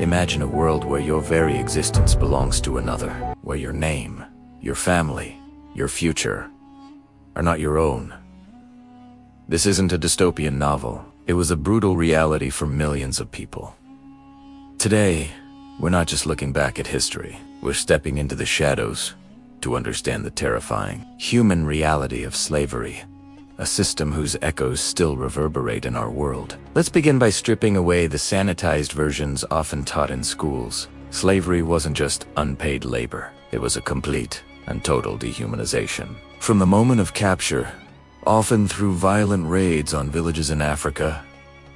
Imagine a world where your very existence belongs to another, where your name, your family, your future are not your own. This isn't a dystopian novel. It was a brutal reality for millions of people. Today, we're not just looking back at history. We're stepping into the shadows to understand the terrifying human reality of slavery, a system whose echoes still reverberate in our world. Let's begin by stripping away the sanitized versions often taught in schools. Slavery wasn't just unpaid labor. It was a complete and total dehumanization. From the moment of capture, often through violent raids on villages in Africa,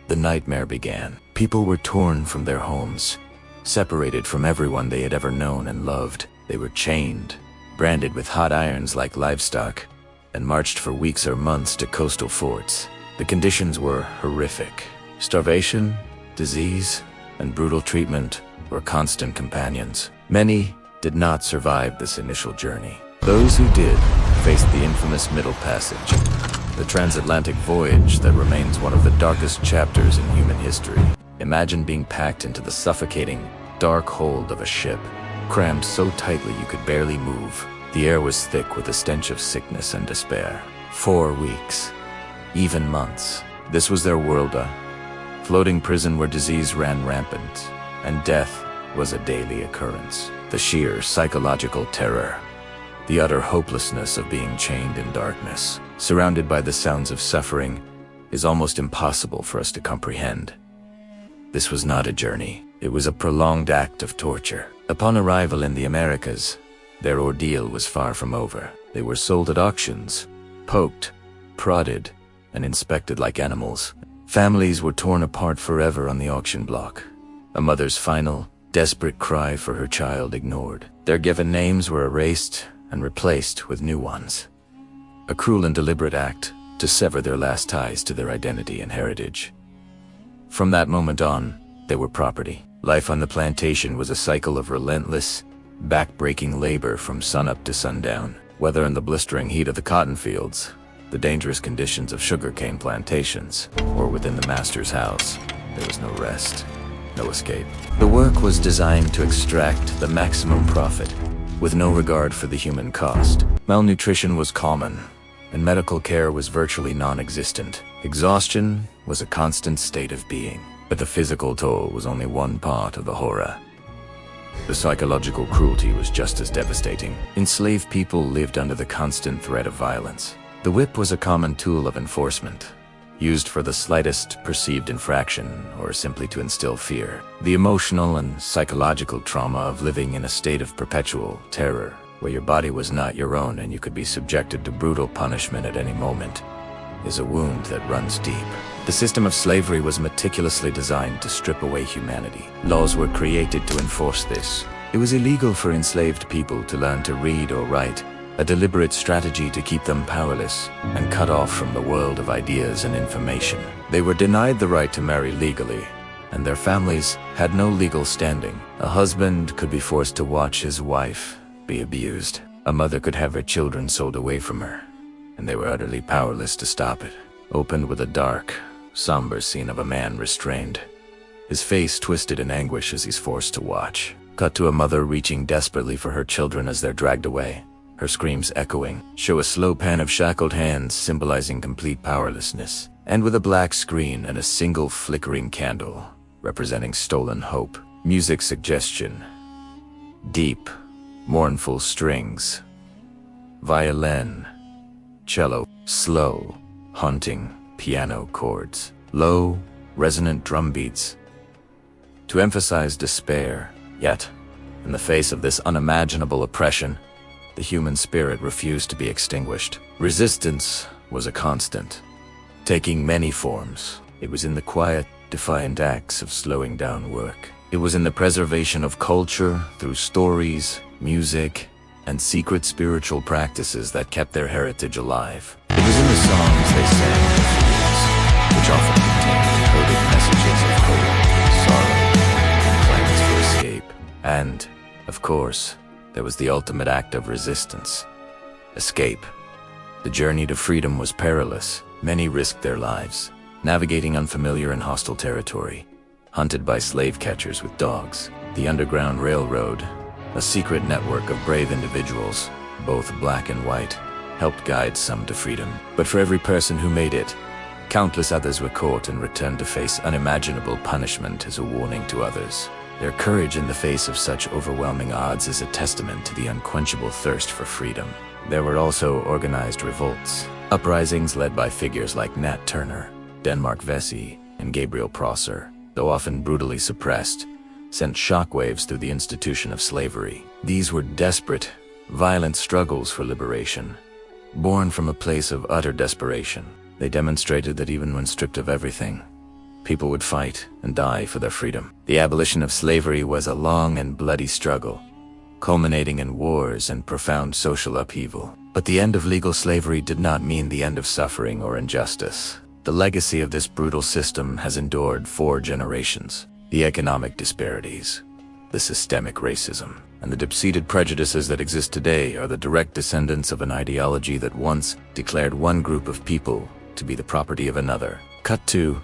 the nightmare began. People were torn from their homes, separated from everyone they had ever known and loved. They were chained, branded with hot irons like livestock, and marched for weeks or months to coastal forts. The conditions were horrific. Starvation, disease, and brutal treatment were constant companions. Many did not survive this initial journey. Those who did faced the infamous Middle Passage, the transatlantic voyage that remains one of the darkest chapters in human history. Imagine being packed into the suffocating, dark hold of a ship, crammed so tightly you could barely move. The air was thick with the stench of sickness and despair. 4 weeks, even months. This was their world, a floating prison where disease ran rampant, and death was a daily occurrence. The sheer psychological terror, the utter hopelessness of being chained in darkness, surrounded by the sounds of suffering, is almost impossible for us to comprehend. This was not a journey. It was a prolonged act of torture. Upon arrival in the Americas, their ordeal was far from over. They were sold at auctions, poked, prodded, and inspected like animals. Families were torn apart forever on the auction block. A mother's final, desperate cry for her child ignored. Their given names were erased and replaced with new ones. A cruel and deliberate act to sever their last ties to their identity and heritage. From that moment on, they were property. Life on the plantation was a cycle of relentless, back-breaking labor from sunup to sundown. Whether in the blistering heat of the cotton fields, the dangerous conditions of sugarcane plantations, or within the master's house, there was no rest, no escape. The work was designed to extract the maximum profit, with no regard for the human cost. Malnutrition was common, and medical care was virtually non-existent. Exhaustion was a constant state of being, but the physical toll was only one part of the horror. The psychological cruelty was just as devastating. Enslaved people lived under the constant threat of violence. The whip was a common tool of enforcement, used for the slightest perceived infraction or simply to instill fear. The emotional and psychological trauma of living in a state of perpetual terror, where your body was not your own and you could be subjected to brutal punishment at any moment, is a wound that runs deep. The system of slavery was meticulously designed to strip away humanity. Laws were created to enforce this. It was illegal for enslaved people to learn to read or write, a deliberate strategy to keep them powerless and cut off from the world of ideas and information. They were denied the right to marry legally, and their families had no legal standing. A husband could be forced to watch his wife be abused. A mother could have her children sold away from her, and they were utterly powerless to stop it. Opened with a dark, somber scene of a man restrained, his face twisted in anguish as he's forced to watch. Cut to a mother reaching desperately for her children as they're dragged away, her screams echoing. Show a slow pan of shackled hands symbolizing complete powerlessness, and with a black screen and a single flickering candle representing stolen hope. Music suggestion. Deep, mournful strings. Violin, cello, slow, haunting piano chords, low, resonant drum beats, to emphasize despair. Yet, in the face of this unimaginable oppression, the human spirit refused to be extinguished. Resistance was a constant, taking many forms. It was in the quiet, defiant acts of slowing down work. It was in the preservation of culture through stories, music, and secret spiritual practices that kept their heritage alive. It was in the songs they sang in the fields, which often contained coded messages of hope, sorrow, and plans for escape. And, of course, there was the ultimate act of resistance: escape. The journey to freedom was perilous. Many risked their lives, navigating unfamiliar and hostile territory. hunted by slave catchers with dogs. The Underground Railroad, a secret network of brave individuals, both black and white, helped guide some to freedom. But for every person who made it, countless others were caught and returned to face unimaginable punishment as a warning to others. Their courage in the face of such overwhelming odds is a testament to the unquenchable thirst for freedom. There were also organized revolts, uprisings led by figures like Nat Turner, Denmark Vesey, and Gabriel Prosser, though often brutally suppressed, sent shockwaves through the institution of slavery. These were desperate, violent struggles for liberation, born from a place of utter desperation. They demonstrated that even when stripped of everything, people would fight and die for their freedom. The abolition of slavery was a long and bloody struggle, culminating in wars and profound social upheaval. But the end of legal slavery did not mean the end of suffering or injustice. The legacy of this brutal system has endured 4 generations. The economic disparities, the systemic racism, and the deep-seated prejudices that exist today are the direct descendants of an ideology that once declared one group of people to be the property of another. Cut to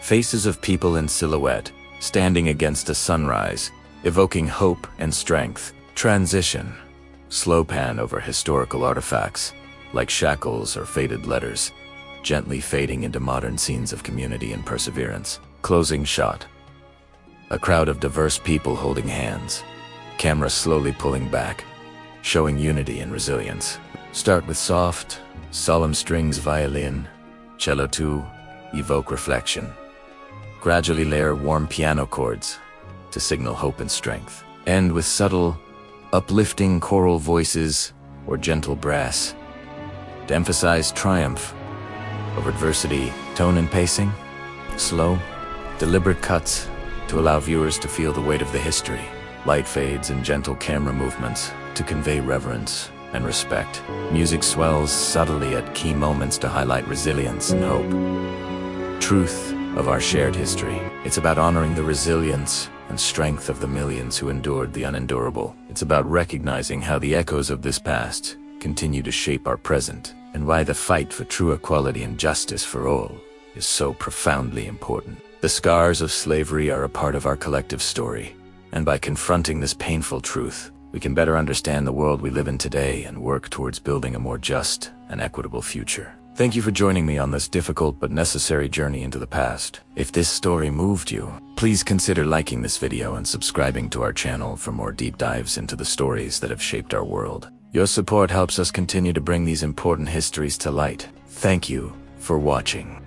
faces of people in silhouette, standing against a sunrise, evoking hope and strength. Transition. Slow pan over historical artifacts, like shackles or faded letters, gently fading into modern scenes of community and perseverance. Closing shot. A crowd of diverse people holding hands, camera slowly pulling back, showing unity and resilience. Start with soft, solemn strings violin, cello to evoke reflection. Gradually layer warm piano chords to signal hope and strength. End with subtle, uplifting choral voices or gentle brass to emphasize triumph over adversity. Tone and pacing, slow, deliberate cuts to allow viewers to feel the weight of the history. Light fades and gentle camera movements to convey reverence and respect. Music swells subtly at key moments to highlight resilience and hope. Truth of our shared history. It's about honoring the resilience and strength of the millions who endured the unendurable. It's about recognizing how the echoes of this past continue to shape our present, and why the fight for true equality and justice for all is so profoundly important. The scars of slavery are a part of our collective story, and by confronting this painful truth, we can better understand the world we live in today and work towards building a more just and equitable future. Thank you for joining me on this difficult but necessary journey into the past. If this story moved you, please consider liking this video and subscribing to our channel for more deep dives into the stories that have shaped our world. Your support helps us continue to bring these important histories to light. Thank you for watching.